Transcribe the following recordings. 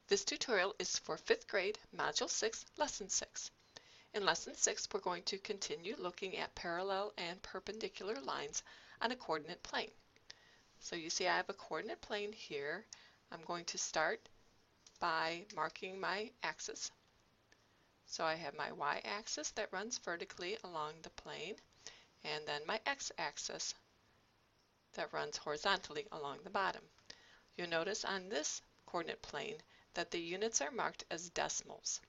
This tutorial is for 5th grade, Module 6, Lesson 6. In Lesson 6, we're going to continue looking at parallel and perpendicular lines on a coordinate plane. So you see I have a coordinate plane here. I'm going to start by marking my axis. So I have my y-axis that runs vertically along the plane, and then my x-axis that runs horizontally along the bottom. You'll notice on this coordinate plane that the units are marked as decimals.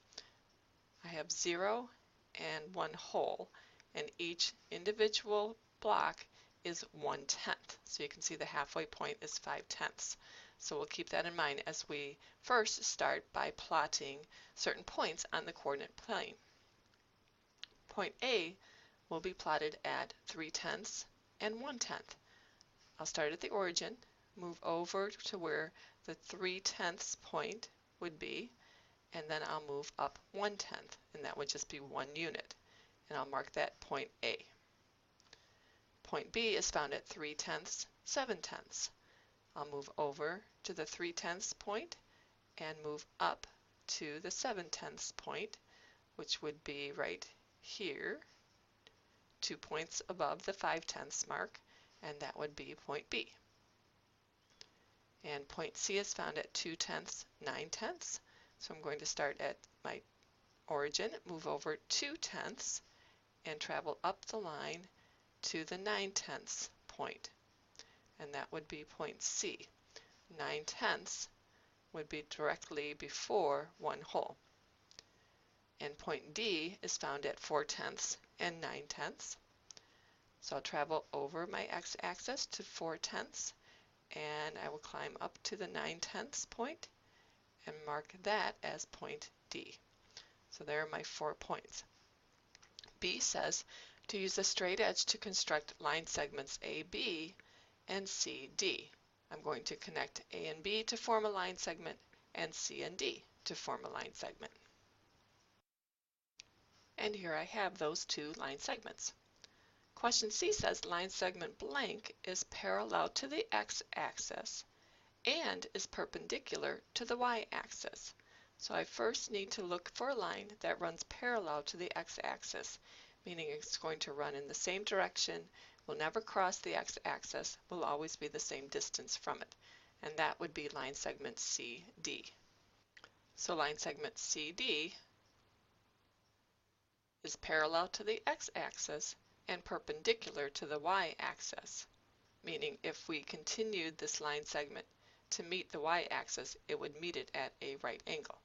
I have 0 and 1 whole, and each individual block is 1/10. So you can see the halfway point is 5/10. So we'll keep that in mind as we first start by plotting certain points on the coordinate plane. Point A will be plotted at 3/10 and 1/10. I'll start at the origin, move over to where the 3/10 point would be, and then I'll move up 1/10, and that would just be 1 unit. And I'll mark that point A. Point B is found at 3/10, 7/10. I'll move over to the 3/10 point and move up to the 7/10 point, which would be right here, 2 points above the 5/10 mark, and that would be point B. And point C is found at 2/10, 9/10. So I'm going to start at my origin, move over 2/10, and travel up the line to the 9/10 point, and that would be point C. 9/10 would be directly before 1 whole. And point D is found at 4/10 and 9/10. So I'll travel over my x-axis to 4/10, and I will climb up to the 9/10 point and mark that as point D. So there are my 4 points. B says to use a straight edge to construct line segments AB and CD. I'm going to connect A and B to form a line segment and C and D to form a line segment. And here I have those 2 line segments. Question C says line segment blank is parallel to the x-axis and is perpendicular to the y-axis. So I first need to look for a line that runs parallel to the x-axis, meaning it's going to run in the same direction, will never cross the x-axis, will always be the same distance from it. And that would be line segment CD. So line segment CD is parallel to the x-axis and perpendicular to the y-axis, meaning if we continued this line segment to meet the y-axis, it would meet it at a right angle.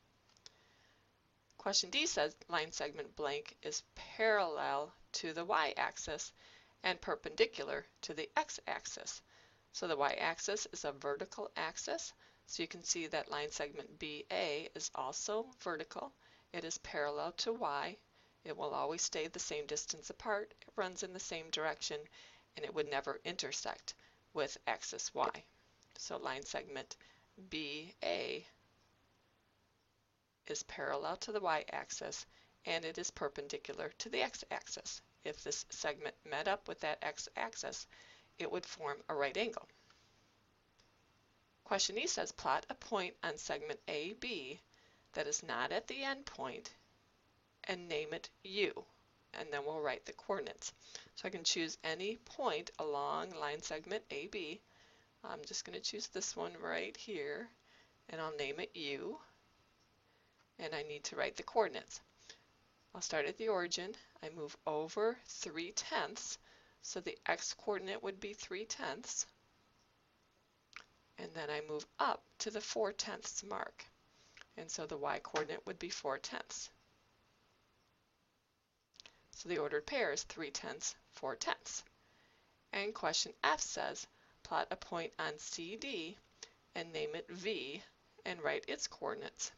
Question D says line segment blank is parallel to the y-axis and perpendicular to the x-axis. So the y-axis is a vertical axis, so you can see that line segment BA is also vertical. It is parallel to y. It will always stay the same distance apart, it runs in the same direction, and it would never intersect with axis y. So line segment BA is parallel to the y-axis, and it is perpendicular to the x-axis. If this segment met up with that x-axis, it would form a right angle. Question E says plot a point on segment AB that is not at the end point and name it U, and then we'll write the coordinates. So I can choose any point along line segment AB. I'm just going to choose this one right here, and I'll name it U, and I need to write the coordinates. I'll start at the origin. I move over 3/10, so the x-coordinate would be 3/10, and then I move up to the 4/10 mark, and so the y-coordinate would be 4/10. So the ordered pair is 3/10, 4/10. And question F says plot a point on CD and name it V and write its coordinates.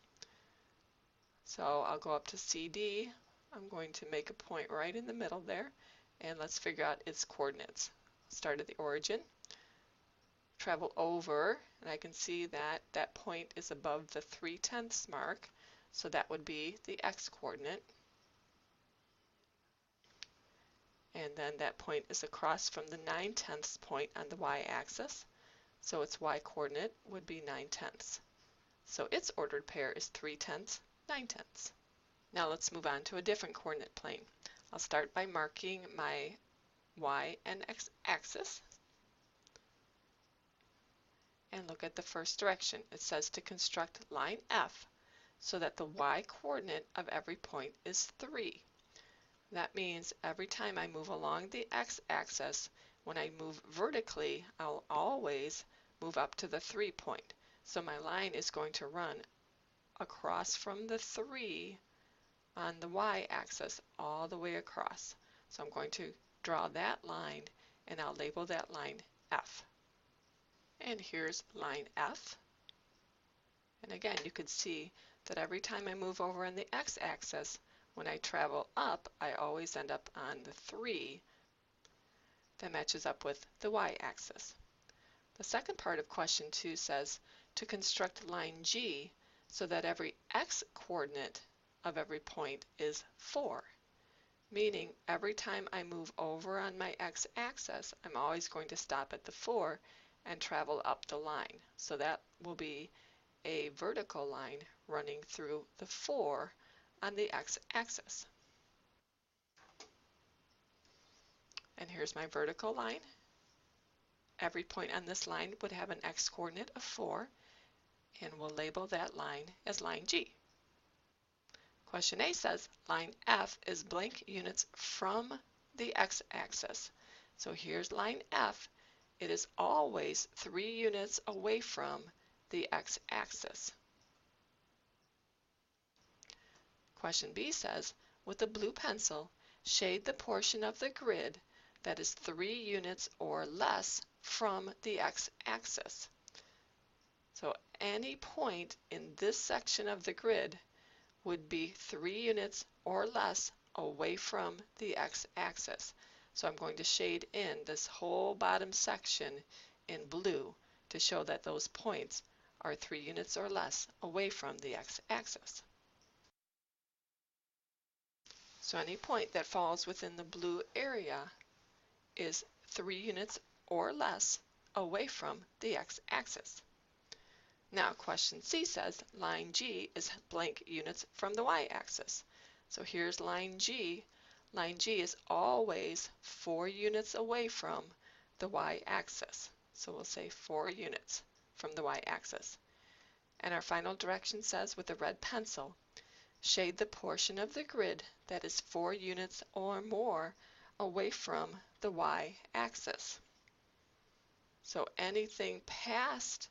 So I'll go up to CD. I'm going to make a point right in the middle there, and let's figure out its coordinates. Start at the origin, travel over, and I can see that that point is above the 3/10 mark, so that would be the x-coordinate. And then that point is across from the 9/10 point on the y-axis, so its y-coordinate would be 9/10. So its ordered pair is 3/10, 9/10. Now let's move on to a different coordinate plane. I'll start by marking my y and x axis and look at the first direction. It says to construct line F so that the y coordinate of every point is 3. That means every time I move along the x-axis, when I move vertically, I'll always move up to the 3 point. So my line is going to run across from the 3 on the y-axis all the way across. So I'm going to draw that line and I'll label that line F. And here's line F. And again, you can see that every time I move over on the x-axis, when I travel up, I always end up on the 3 that matches up with the y-axis. The second part of question 2 says to construct line G so that every x-coordinate of every point is 4, meaning every time I move over on my x-axis, I'm always going to stop at the 4 and travel up the line. So that will be a vertical line running through the 4 on the x-axis. And here's my vertical line. Every point on this line would have an x-coordinate of 4, and we'll label that line as line G. Question A says line F is blank units from the x-axis. So here's line F. It is always 3 units away from the x-axis. Question B says, with a blue pencil, shade the portion of the grid that is 3 units or less from the x-axis. So any point in this section of the grid would be 3 units or less away from the x-axis. So I'm going to shade in this whole bottom section in blue to show that those points are 3 units or less away from the x-axis. So any point that falls within the blue area is 3 units or less away from the x-axis. Now question C says line G is blank units from the y-axis. So here's line G. Line G is always 4 units away from the y-axis. So we'll say 4 units from the y-axis. And our final direction says with a red pencil, shade the portion of the grid that is 4 units or more away from the y-axis. So anything past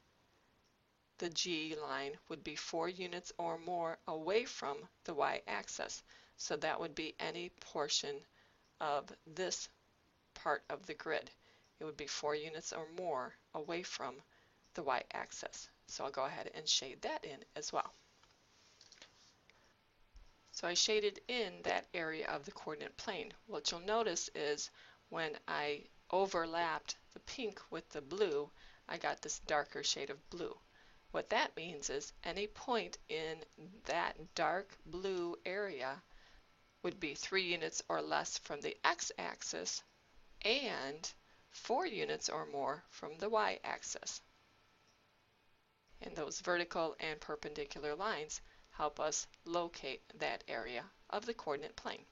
the G line would be 4 units or more away from the y-axis. So that would be any portion of this part of the grid. It would be 4 units or more away from the y-axis. So I'll go ahead and shade that in as well. So I shaded in that area of the coordinate plane. What you'll notice is when I overlapped the pink with the blue, I got this darker shade of blue. What that means is any point in that dark blue area would be 3 units or less from the x-axis and 4 units or more from the y-axis. And those vertical and perpendicular lines help us locate that area of the coordinate plane.